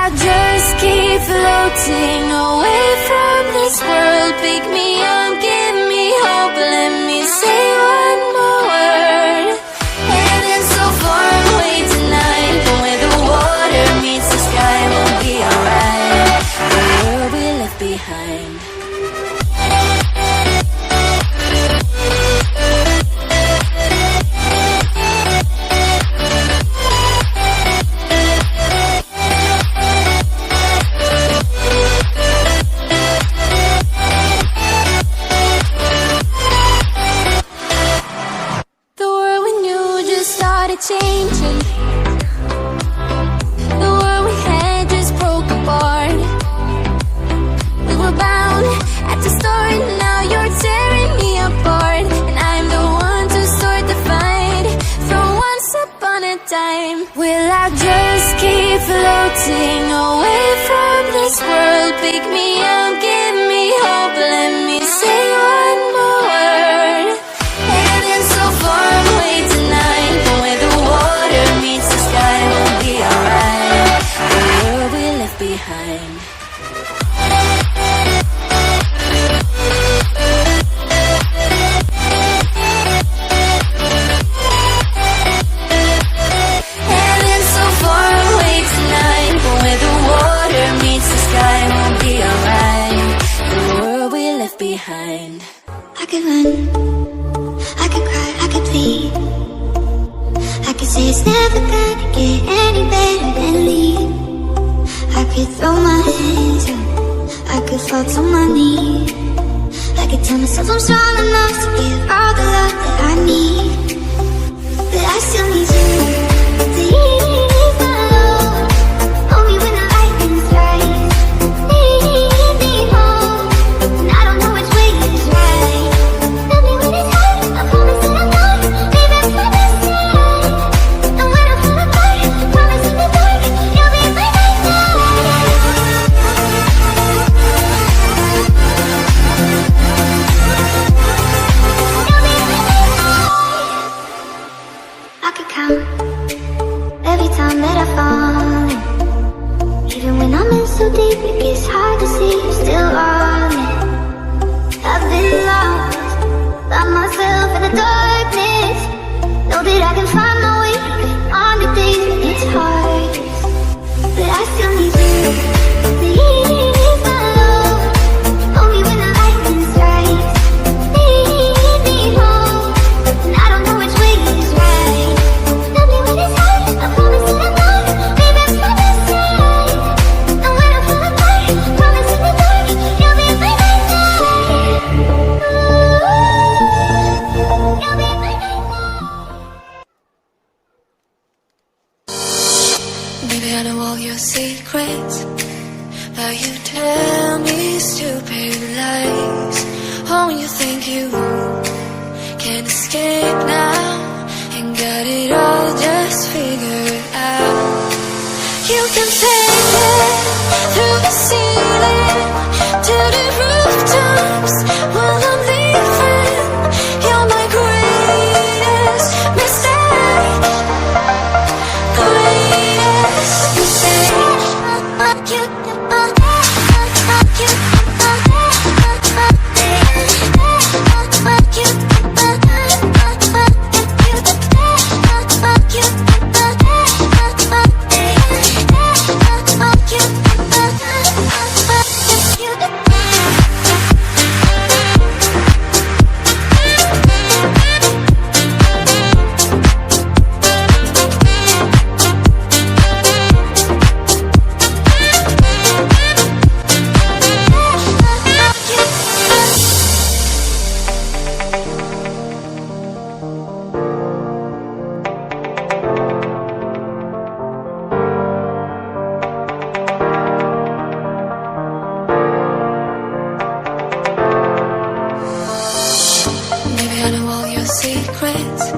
I just keep floating away from this world? Pick me up, give me hope, let me say one more word. Heaven so far away tonight, but where the water meets the sky, we'll be alright. The world we left behind. Changing. The world we had just broke apart. We were bound at the start, now you're tearing me apart. And I'm the one to start the fight from once upon a time. Will I just keep floating away from this world? Pick me up, give me hope, let me say one more word. Heaven so far away tonight, but where the water meets the sky, we'll be alright. The world we left behind. Heaven so far away tonight, but where the water meets the sky, we'll be alright. The world we left behind. I could run, I could cry, I could plead. I could say it's never gonna get any better than leave. I could throw my hands up, I could fall to my knees. I could tell myself I'm strong enough to give all the love that I need. But I still need you to ease my load. Hold me when the lightning strikes. Lead me home, and I don't know which way is right. Tell me when it's hard, I promise that I'm not leaving for this side. And when I fall apart, promise in the dark, you'll be by my side. You'll be by my side. I could count every time that I fall. Even when I'm in so deep, it gets hard to see you're still on me. I've been lost by myself in the darkness. Know that I can find my way on the days when it's hardest. But I still need you to ease my load. Hold me when the lightning strikes. Lead me home, and I don't know which way is right. Tell me when it's hard, I promise that I'm not leaving for this side. And when I fall apart, promise in the dark, you'll be by my side. You'll be by my side. Baby, I know all your secrets, but you tell me stupid lies. Oh, you think you can escape now and got it all just figured out. You can take it through the ceiling to the rooftops while I'm leaving. You're my greatest mistake. Greatest mistake. Maybe I know all your secrets,